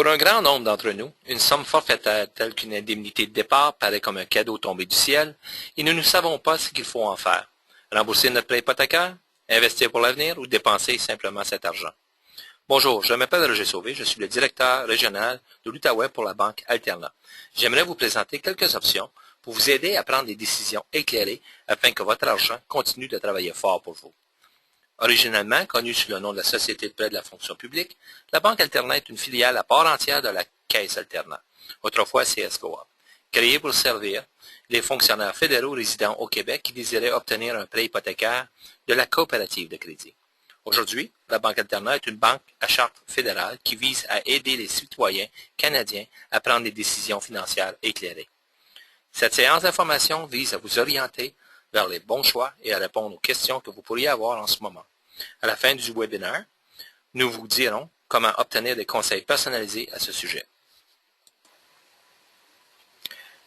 Pour un grand nombre d'entre nous, une somme forfaitaire telle qu'une indemnité de départ paraît comme un cadeau tombé du ciel et nous ne savons pas ce qu'il faut en faire. Rembourser notre prêt hypothécaire, investir pour l'avenir ou dépenser simplement cet argent. Bonjour, je m'appelle Roger Sauvé, je suis le directeur régional de l'Outaouais pour la Banque Alterna. J'aimerais vous présenter quelques options pour vous aider à prendre des décisions éclairées afin que votre argent continue de travailler fort pour vous. Originellement connue sous le nom de la Société de prêt de la fonction publique, la Banque Alterna est une filiale à part entière de la Caisse Alterna, autrefois CSCOA, créée pour servir les fonctionnaires fédéraux résidant au Québec qui désiraient obtenir un prêt hypothécaire de la coopérative de crédit. Aujourd'hui, la Banque Alterna est une banque à charte fédérale qui vise à aider les citoyens canadiens à prendre des décisions financières éclairées. Cette séance d'information vise à vous orienter vers les bons choix et à répondre aux questions que vous pourriez avoir en ce moment. À la fin du webinaire, nous vous dirons comment obtenir des conseils personnalisés à ce sujet.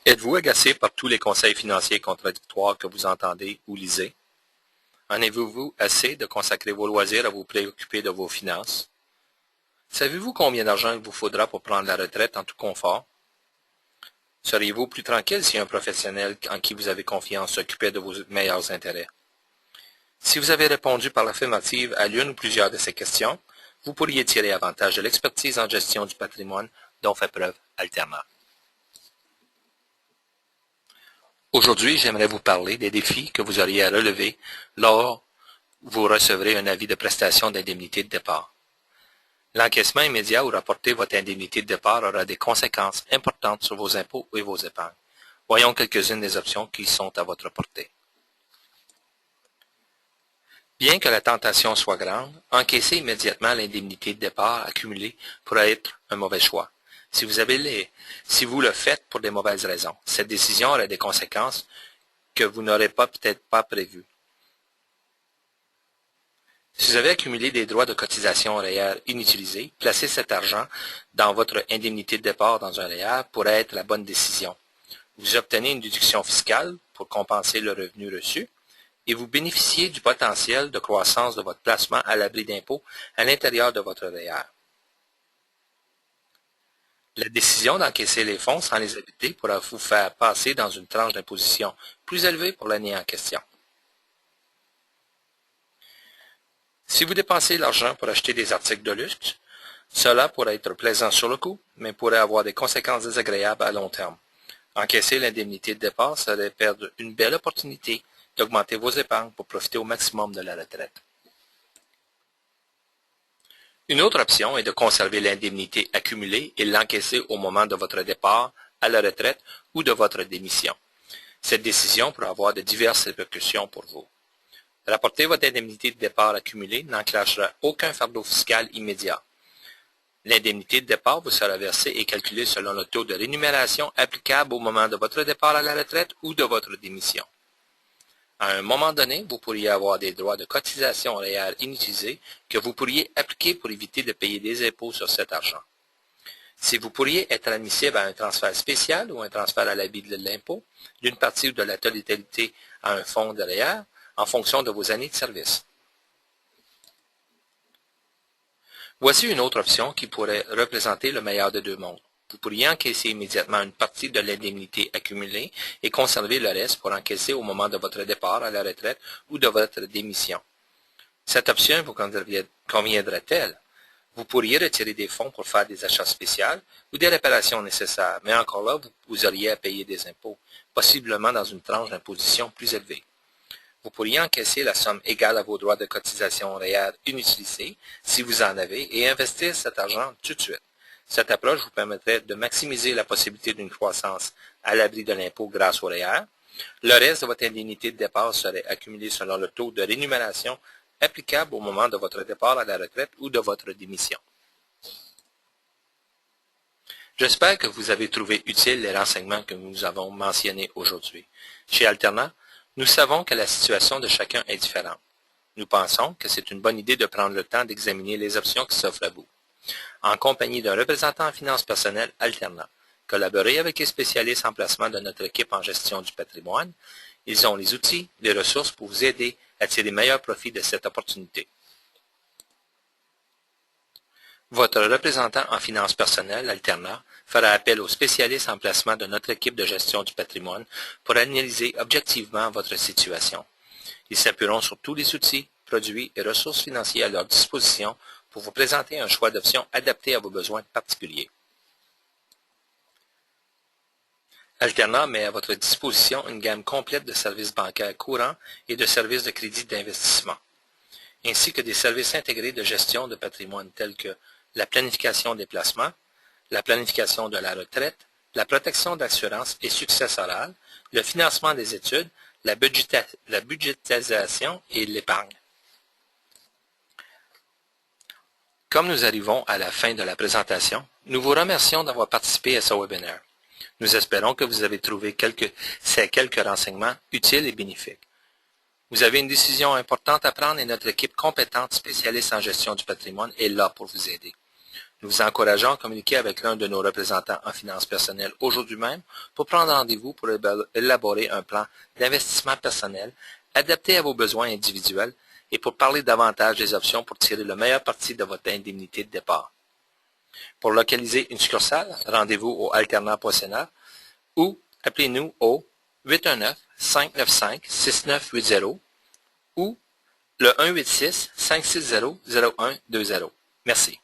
Êtes-vous agacé par tous les conseils financiers contradictoires que vous entendez ou lisez? En avez-vous assez de consacrer vos loisirs à vous préoccuper de vos finances? Savez-vous combien d'argent il vous faudra pour prendre la retraite en tout confort? Seriez-vous plus tranquille si un professionnel en qui vous avez confiance s'occupait de vos meilleurs intérêts? Si vous avez répondu par l'affirmative à l'une ou plusieurs de ces questions, vous pourriez tirer avantage de l'expertise en gestion du patrimoine dont fait preuve Alterna. Aujourd'hui, j'aimerais vous parler des défis que vous auriez à relever lors où vous recevrez un avis de prestation d'indemnité de départ. L'encaissement immédiat ou rapporter votre indemnité de départ aura des conséquences importantes sur vos impôts et vos épargnes. Voyons quelques-unes des options qui sont à votre portée. Bien que la tentation soit grande, encaisser immédiatement l'indemnité de départ accumulée pourrait être un mauvais choix. Si vous le faites pour des mauvaises raisons, cette décision aurait des conséquences que vous n'aurez peut-être pas prévues. Si vous avez accumulé des droits de cotisation REER inutilisés, placer cet argent dans votre indemnité de départ dans un REER pourrait être la bonne décision. Vous obtenez une déduction fiscale pour compenser le revenu reçu et vous bénéficiez du potentiel de croissance de votre placement à l'abri d'impôt à l'intérieur de votre REER. La décision d'encaisser les fonds sans les habiter pourra vous faire passer dans une tranche d'imposition plus élevée pour l'année en question. Si vous dépensez l'argent pour acheter des articles de luxe, cela pourrait être plaisant sur le coup, mais pourrait avoir des conséquences désagréables à long terme. Encaisser l'indemnité de départ serait perdre une belle opportunité d'augmenter vos épargnes pour profiter au maximum de la retraite. Une autre option est de conserver l'indemnité accumulée et l'encaisser au moment de votre départ à la retraite ou de votre démission. Cette décision pourrait avoir de diverses répercussions pour vous. Rapporter votre indemnité de départ accumulée n'enclenchera aucun fardeau fiscal immédiat. L'indemnité de départ vous sera versée et calculée selon le taux de rémunération applicable au moment de votre départ à la retraite ou de votre démission. À un moment donné, vous pourriez avoir des droits de cotisation REER inutilisés que vous pourriez appliquer pour éviter de payer des impôts sur cet argent. Si vous pourriez être admissible à un transfert spécial ou un transfert à l'abri de l'impôt, d'une partie ou de la totalité à un fonds de REER, en fonction de vos années de service. Voici une autre option qui pourrait représenter le meilleur des deux mondes. Vous pourriez encaisser immédiatement une partie de l'indemnité accumulée et conserver le reste pour encaisser au moment de votre départ à la retraite ou de votre démission. Cette option vous conviendrait-elle? Vous pourriez retirer des fonds pour faire des achats spéciaux ou des réparations nécessaires, mais encore là, vous auriez à payer des impôts, possiblement dans une tranche d'imposition plus élevée. Vous pourriez encaisser la somme égale à vos droits de cotisation REER inutilisés, si vous en avez, et investir cet argent tout de suite. Cette approche vous permettrait de maximiser la possibilité d'une croissance à l'abri de l'impôt grâce au REER. Le reste de votre indemnité de départ serait accumulé selon le taux de rémunération applicable au moment de votre départ à la retraite ou de votre démission. J'espère que vous avez trouvé utiles les renseignements que nous avons mentionnés aujourd'hui. Chez Alterna, nous savons que la situation de chacun est différente. Nous pensons que c'est une bonne idée de prendre le temps d'examiner les options qui s'offrent à vous. En compagnie d'un représentant en finances personnelles Alterna, collaborez avec les spécialistes en placement de notre équipe en gestion du patrimoine. Ils ont les outils, les ressources pour vous aider à tirer meilleur profit de cette opportunité. Votre représentant en finances personnelles, alternant, fera appel aux spécialistes en placement de notre équipe de gestion du patrimoine pour analyser objectivement votre situation. Ils s'appuieront sur tous les outils, produits et ressources financières à leur disposition pour vous présenter un choix d'options adapté à vos besoins particuliers. Alternant met à votre disposition une gamme complète de services bancaires courants et de services de crédit d'investissement, ainsi que des services intégrés de gestion de patrimoine tels que la planification des placements, la planification de la retraite, la protection d'assurance et successorale, le financement des études, la budgétisation et l'épargne. Comme nous arrivons à la fin de la présentation, nous vous remercions d'avoir participé à ce webinaire. Nous espérons que vous avez trouvé ces quelques renseignements utiles et bénéfiques. Vous avez une décision importante à prendre et notre équipe compétente spécialiste en gestion du patrimoine est là pour vous aider. Nous vous encourageons à communiquer avec l'un de nos représentants en finances personnelles aujourd'hui même pour prendre rendez-vous pour élaborer un plan d'investissement personnel adapté à vos besoins individuels et pour parler davantage des options pour tirer le meilleur parti de votre indemnité de départ. Pour localiser une succursale, rendez-vous au alternant.ca ou appelez-nous au 819-595-6980 ou le 186-560-0120. Merci.